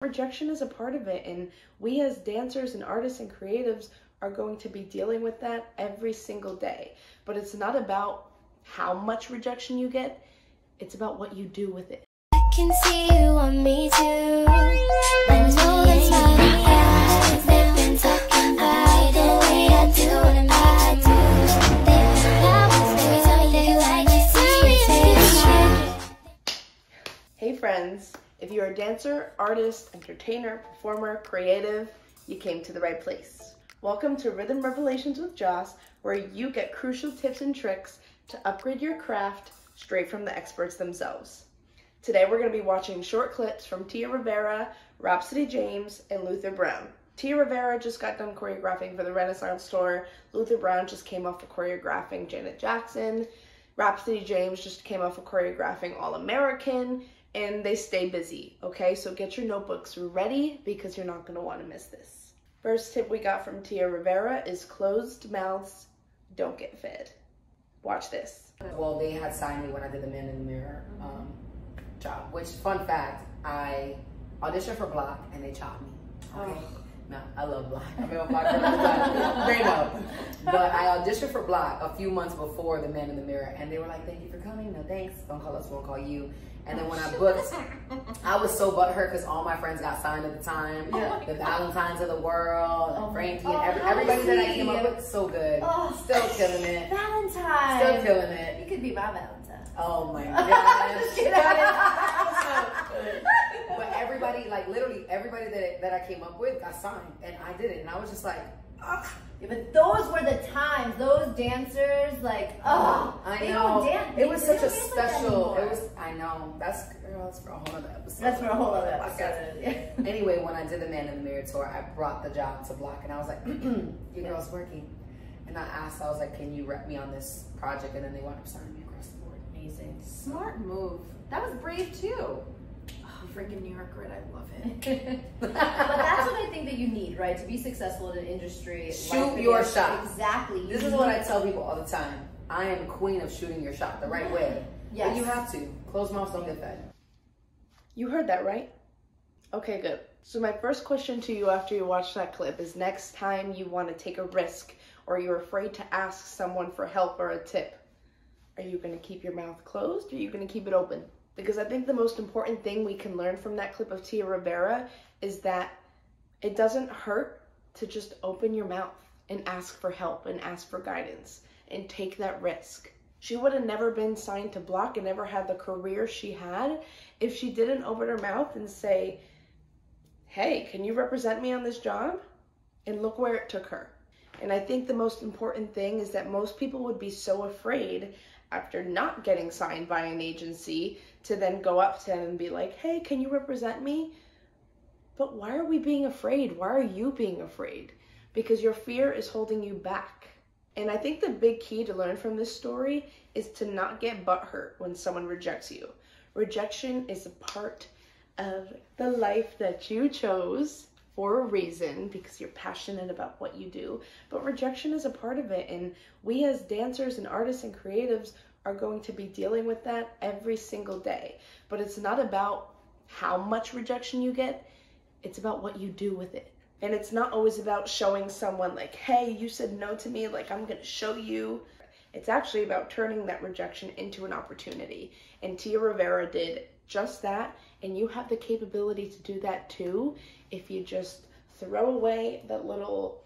Rejection is a part of it, and we as dancers and artists and creatives are going to be dealing with that every single day. But it's not about how much rejection you get, it's about what you do with it. I can see you on me too. I know that's my eyes. They've been talking about the way I do what I do. Hey friends, if you're a dancer, artist, entertainer, performer, creative, you came to the right place. Welcome to Rhythm Revelations with Joss, where you get crucial tips and tricks to upgrade your craft straight from the experts themselves. Today we're going to be watching short clips from Rivera, Rhapsody James, and Luther Brown. Rivera just got done choreographing for the Renaissance tour. Luther Brown just came off of choreographing Janet Jackson. Rhapsody James just came off of choreographing All American, and they stay busy, okay? So get your notebooks ready because you're not going to want to miss this. First tip we got from Rivera is closed mouths don't get fed. Watch this. Well, they had signed me when I did the Man in the Mirror job, which, fun fact, I auditioned for Block and they chopped me. Okay. Oh. No, I love Block. I've been on Block for a long time. They know. But I auditioned for Block a few months before the Man in the Mirror, and they were like, "Thank you for coming. No thanks. Don't call us. We'll call you." And then when I booked, I was so butthurt because all my friends got signed at the time. Yeah. The Valentines of the world, and Frankie, and everybody that I came up with, so good. Oh, still killing it. Valentine. Still killing it. You could be my Valentine. Oh my gosh. But everybody, like literally everybody that I came up with got signed, and I did it, and I was just like, ugh. Yeah, but those were the times. Those dancers, like, oh, I know. It was such a special. Like it was. I know. That's for a whole other episode. That's for a whole other episode. Yeah. Anyway, when I did the Man in the Mirror tour, I brought the job to Block, and I was like, "Your girl's working," and I asked. I was like, "Can you rep me on this project?" And then they wound up signing me across the board. Amazing. Smart move. That was brave too. Freaking New York grit, I love it. But that's what I think that you need, right? To be successful in an industry. Shoot your shot. Exactly. This is what I tell people all the time. I am queen of shooting your shot the right way. Yes. But you have to. Closed mouths don't get fed. You heard that, right? Okay, good. So my first question to you after you watch that clip is, next time you want to take a risk or you're afraid to ask someone for help or a tip, are you going to keep your mouth closed or are you going to keep it open? Because I think the most important thing we can learn from that clip of Rivera is that it doesn't hurt to just open your mouth and ask for help and ask for guidance and take that risk. She would have never been signed to Block and never had the career she had if she didn't open her mouth and say, "Hey, can you represent me on this job?" And look where it took her. And I think the most important thing is that most people would be so afraid after not getting signed by an agency to then go up to them and be like, "Hey, can you represent me?" But why are we being afraid? Why are you being afraid? Because your fear is holding you back. And I think the big key to learn from this story is to not get butthurt when someone rejects you. Rejection is a part of the life that you chose for a reason, because you're passionate about what you do. But rejection is a part of it, and we as dancers and artists and creatives are going to be dealing with that every single day. But it's not about how much rejection you get, it's about what you do with it. And it's not always about showing someone like, "Hey, you said no to me, like I'm gonna show you." It's actually about turning that rejection into an opportunity. And Rivera did just that, and you have the capability to do that too if you just throw away that little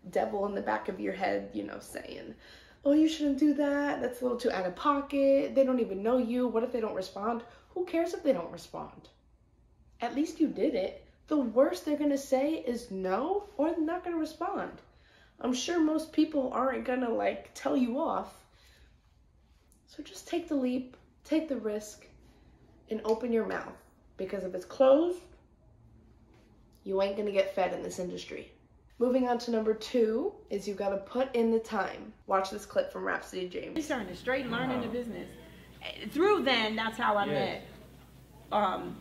devil in the back of your head, you know, saying, "Oh, you shouldn't do that. That's a little too out of pocket. They don't even know you. What if they don't respond?" Who cares if they don't respond? At least you did it. The worst they're gonna say is no, or they're not gonna respond. I'm sure most people aren't gonna like tell you off. So just take the leap, take the risk, and open your mouth. Because if it's closed, you ain't gonna get fed in this industry. Moving on to number 2 is you gotta put in the time. Watch this clip from Rhapsody James. Researching, straight learning the business. Through then, that's how I met.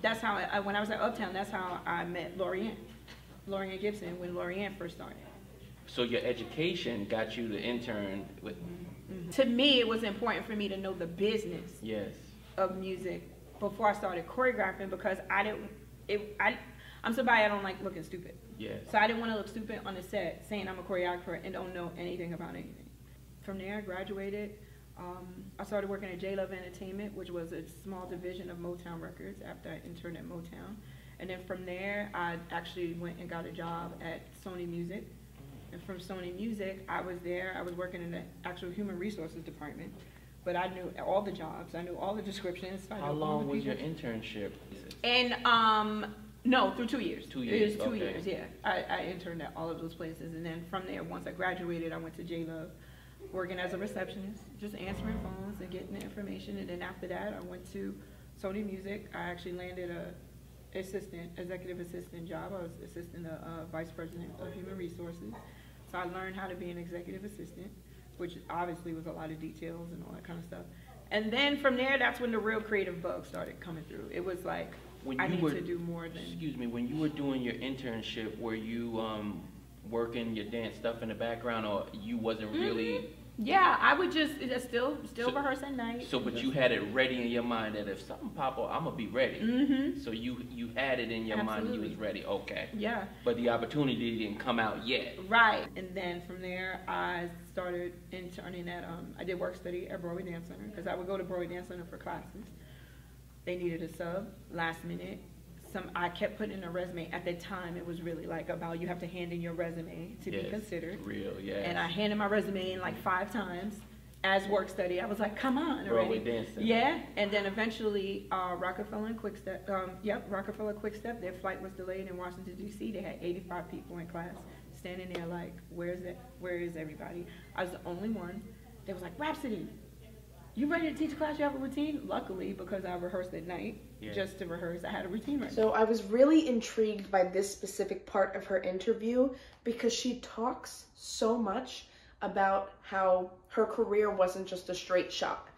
That's how when I was at Uptown, that's how I met Lorianne Gibson when Lorianne first started. So your education got you to intern with. To me, it was important for me to know the business. Yes. Of music before I started choreographing, because I'm somebody I don't like looking stupid. Yeah. So I didn't want to look stupid on the set saying I'm a choreographer and don't know anything about anything. From there, I graduated. I started working at J-Love Entertainment, which was a small division of Motown Records after I interned at Motown. And then from there, I actually went and got a job at Sony Music. And from Sony Music, I was working in the actual human resources department. But I knew all the jobs. I knew all the descriptions. How long was your internship? And no, through 2 years. 2 years. It was 2 okay. years. Yeah, I interned at all of those places, and then from there, once I graduated, I went to J-Love, working as a receptionist, just answering phones and getting the information. And then after that, I went to Sony Music. I actually landed a executive assistant job. I was assistant vice president of human resources. So I learned how to be an executive assistant, which obviously was a lot of details and all that kind of stuff. And then from there, that's when the real creative bug started coming through. It was like, I need to do more than... Excuse me, when you were doing your internship, were you working your dance stuff in the background, or you wasn't really... Yeah, I would just still rehearse at night. So, but you had it ready in your mind that if something pop up, I'm gonna be ready. So you had it in your mind, you was ready. Okay. Yeah. But the opportunity didn't come out yet. Right. And then from there, I started interning at I did work study at Broadway Dance Center, because I would go to Broadway Dance Center for classes. They needed a sub last minute. I kept putting in a resume. At the time, it was really like about you have to hand in your resume to be considered. Real, yeah. And I handed my resume in like 5 times as work study. I was like, come on, Broadway Dance Center. Yeah. And then eventually, Rockefeller and Quickstep. Rockefeller Quickstep. Their flight was delayed in Washington D.C. They had 85 people in class standing there like, where is everybody? I was the only one. They was like, Rhapsody, you ready to teach class? You have a routine? Luckily, because I rehearsed at night, just to rehearse, I had a routine ready. So I was really intrigued by this specific part of her interview because she talks so much about how her career wasn't just a straight shot.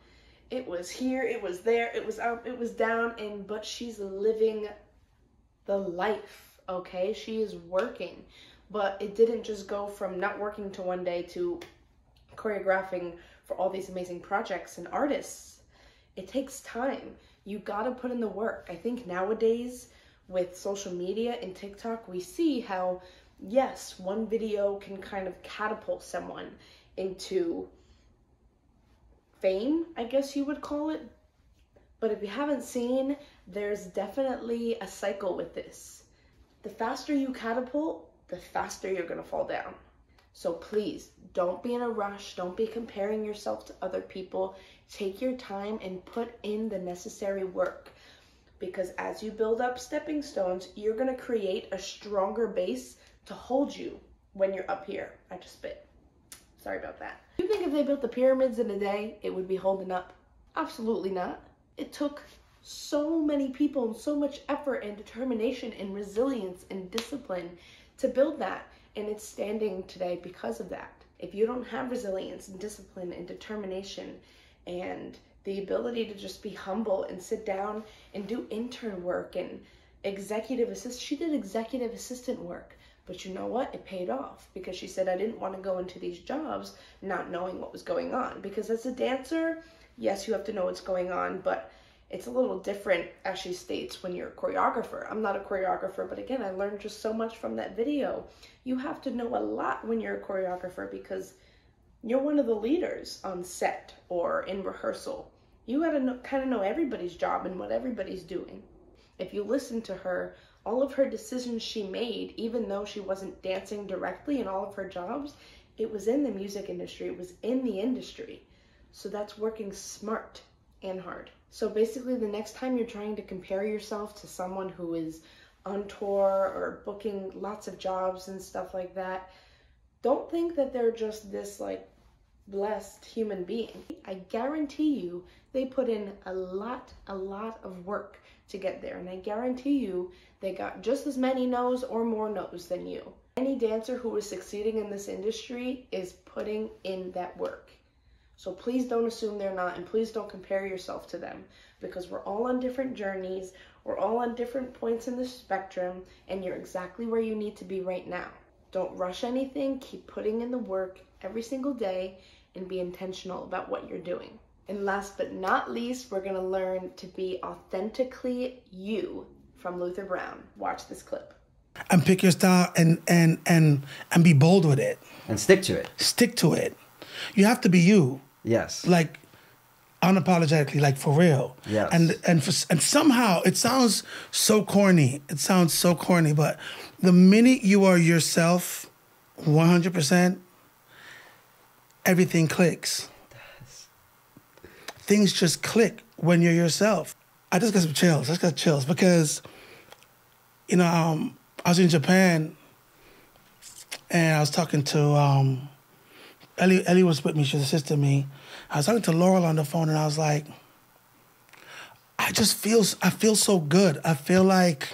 It was here, it was there, it was up, it was down, but she's living the life, okay? She is working, but it didn't just go from not working to one day to choreographing for all these amazing projects and artists. It takes time. You gotta put in the work. I think nowadays with social media and TikTok, we see how, yes, one video can kind of catapult someone into fame, I guess you would call it. But if you haven't seen, there's definitely a cycle with this. The faster you catapult, the faster you're gonna fall down. So please, don't be in a rush. Don't be comparing yourself to other people. Take your time and put in the necessary work. Because as you build up stepping stones, you're going to create a stronger base to hold you when you're up here. I just spit. Sorry about that. Do you think if they built the pyramids in a day, it would be holding up? Absolutely not. It took so many people and so much effort and determination and resilience and discipline to build that. And it's standing today because of that. If you don't have resilience and discipline and determination and the ability to just be humble and sit down and do intern work and executive assist, she did executive assistant work. But you know what? It paid off because she said, I didn't want to go into these jobs not knowing what was going on. Because as a dancer, yes, you have to know what's going on, but it's a little different, as she states, when you're a choreographer. I'm not a choreographer, but again, I learned just so much from that video. You have to know a lot when you're a choreographer because you're one of the leaders on set or in rehearsal. You gotta kind of know everybody's job and what everybody's doing. If you listen to her, all of her decisions she made, even though she wasn't dancing directly in all of her jobs, it was in the music industry, it was in the industry. So that's working smart and hard. So basically the next time you're trying to compare yourself to someone who is on tour or booking lots of jobs and stuff like that, don't think that they're just this like blessed human being. I guarantee you they put in a lot of work to get there, and I guarantee you they got just as many no's or more no's than you. Any dancer who is succeeding in this industry is putting in that work. So please don't assume they're not, and please don't compare yourself to them, because we're all on different journeys, we're all on different points in the spectrum, and you're exactly where you need to be right now. Don't rush anything, keep putting in the work every single day, and be intentional about what you're doing. And last but not least, we're gonna learn to be authentically you from Luther Brown. Watch this clip. and pick your style and be bold with it. And stick to it. Stick to it. You have to be you. Yes. Like, unapologetically, like for real. Yes. And somehow it sounds so corny. It sounds so corny, but the minute you are yourself, 100%, everything clicks. Things just click when you're yourself. I just got some chills. I just got chills because, you know, I was in Japan and I was talking to Ellie was with me. She was assisting me. I was talking to Laurel on the phone, and I was like, I feel so good. I feel like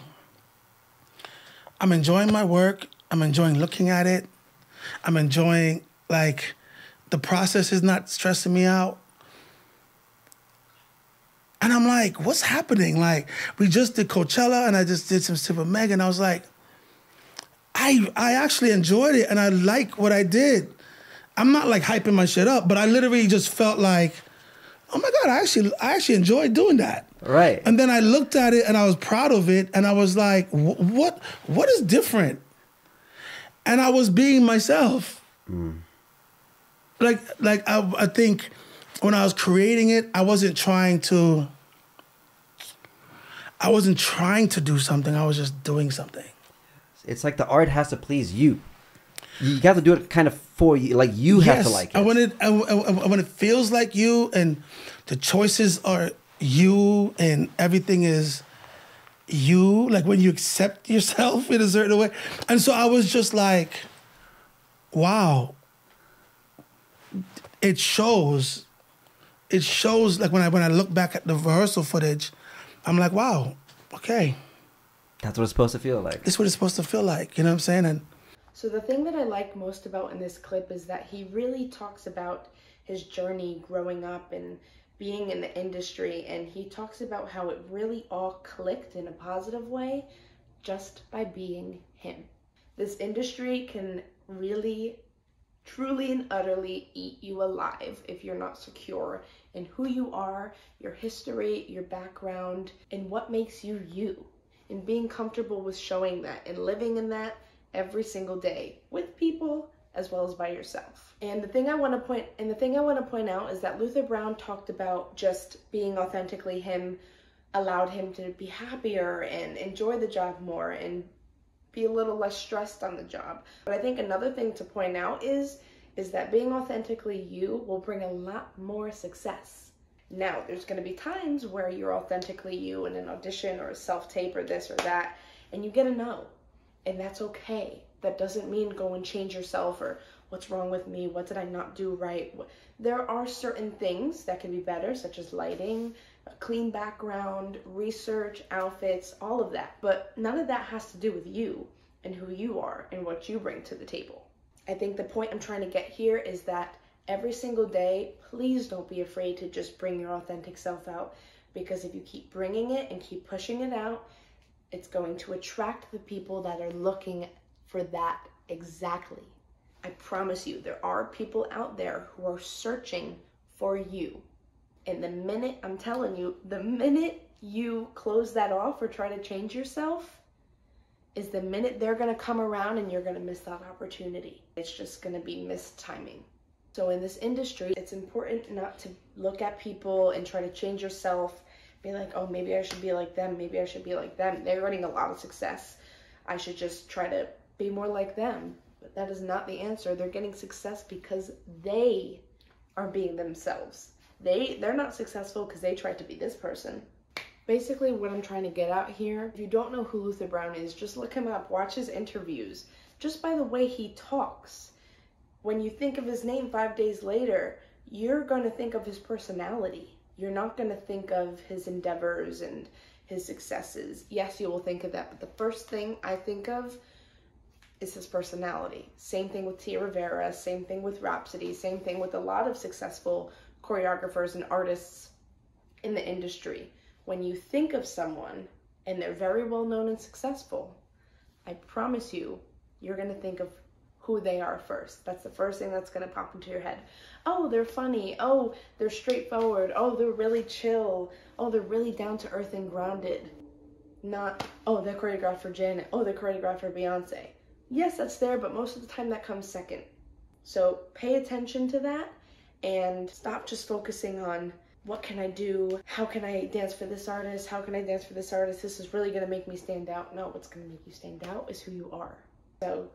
I'm enjoying my work. I'm enjoying looking at it. I'm enjoying, like, the process is not stressing me out. And I'm like, what's happening? Like, we just did Coachella, and I just did some Super Mega, and I was like, I actually enjoyed it, and I like what I did. I'm not like hyping my shit up, but I literally just felt like, oh my God, I actually enjoyed doing that. Right. And then I looked at it and I was proud of it, and I was like, what is different? And I was being myself. Like I think when I was creating it, I wasn't trying to do something. I was just doing something. It's like the art has to please you. You got to do it kind of for you. Like, you have to like it. When it feels like you, and the choices are you, and everything is you, like when you accept yourself in a certain way. And so I was just like, wow. It shows, like when I look back at the rehearsal footage, I'm like, wow, okay. That's what it's supposed to feel like. This is what it's supposed to feel like, you know what I'm saying? And so the thing that I like most about in this clip is that he really talks about his journey growing up and being in the industry, and he talks about how it really all clicked in a positive way just by being him. This industry can really, truly and utterly eat you alive if you're not secure in who you are, your history, your background, and what makes you you, and being comfortable with showing that and living in that every single day with people as well as by yourself. And the thing I want to point out is that Luther Brown talked about just being authentically him allowed him to be happier and enjoy the job more and be a little less stressed on the job. But I think another thing to point out is that being authentically you will bring a lot more success. Now, there's going to be times where you're authentically you in an audition or a self-tape or this or that, and you get a no. And that's okay. That doesn't mean go and change yourself or what's wrong with me, what did I not do right. There are certain things that can be better, such as lighting, a clean background, research, outfits, all of that. But none of that has to do with you and who you are and what you bring to the table. I think the point I'm trying to get here is that every single day, please don't be afraid to just bring your authentic self out, because if you keep bringing it and keep pushing it out, it's going to attract the people that are looking for that exactly. I promise you, there are people out there who are searching for you. And the minute, I'm telling you, the minute you close that off or try to change yourself is the minute they're going to come around and you're going to miss that opportunity. It's just going to be missed timing. So in this industry, it's important not to look at people and try to change yourself. Be like, oh, maybe I should be like them. Maybe I should be like them. They're getting a lot of success. I should just try to be more like them. But that is not the answer. They're getting success because they are being themselves. They're not successful because they tried to be this person. Basically, what I'm trying to get out here, if you don't know who Luther Brown is, just look him up. Watch his interviews. Just by the way he talks. When you think of his name 5 days later, you're going to think of his personality. You're not going to think of his endeavors and his successes. Yes, you will think of that, but the first thing I think of is his personality. Same thing with Tia Rivera, same thing with Rhapsody, same thing with a lot of successful choreographers and artists in the industry. When you think of someone and they're very well known and successful, I promise you, you're going to think of who they are first. That's the first thing that's going to pop into your head. Oh, they're funny. Oh, they're straightforward. Oh, they're really chill. Oh, they're really down to earth and grounded. Not, oh, they choreographed for Janet. Oh, they choreographed for Beyonce. Yes, that's there, but most of the time that comes second. So pay attention to that and stop just focusing on what can I do? How can I dance for this artist? How can I dance for this artist? This is really gonna make me stand out. No, what's gonna make you stand out is who you are. So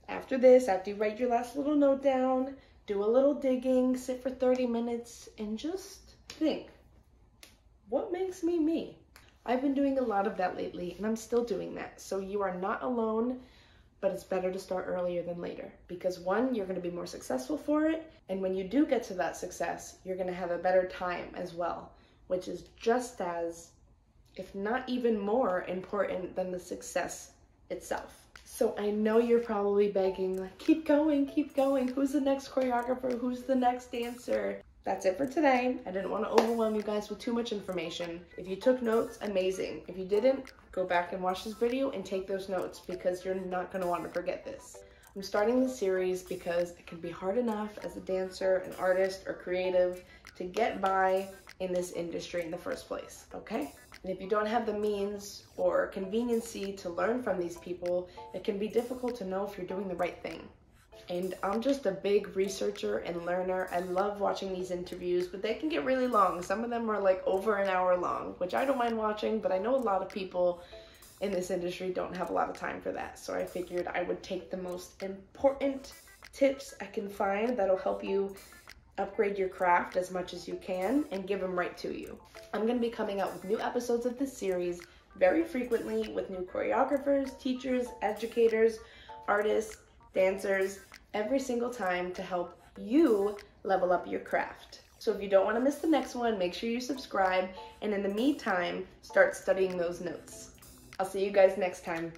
after this, after you write your last little note down, do a little digging, sit for 30 minutes and just think, what makes me me? I've been doing a lot of that lately and I'm still doing that. So you are not alone, but it's better to start earlier than later because one, you're going to be more successful for it. And when you do get to that success, you're going to have a better time as well, which is just as, if not even more important than the success itself. So I know you're probably begging, like, keep going, who's the next choreographer, who's the next dancer? That's it for today. I didn't want to overwhelm you guys with too much information. If you took notes, amazing. If you didn't, go back and watch this video and take those notes because you're not going to want to forget this. I'm starting this series because it can be hard enough as a dancer, an artist, or creative to get by in this industry in the first place, okay? And if you don't have the means or conveniency to learn from these people, it can be difficult to know if you're doing the right thing. And I'm just a big researcher and learner. I love watching these interviews, but they can get really long. Some of them are like over an hour long, which I don't mind watching, but I know a lot of people in this industry don't have a lot of time for that. So I figured I would take the most important tips I can find that'll help you upgrade your craft as much as you can and give them right to you. I'm going to be coming out with new episodes of this series very frequently with new choreographers, teachers, educators, artists, dancers, every single time to help you level up your craft. So if you don't want to miss the next one, make sure you subscribe, and in the meantime, start studying those notes. I'll see you guys next time.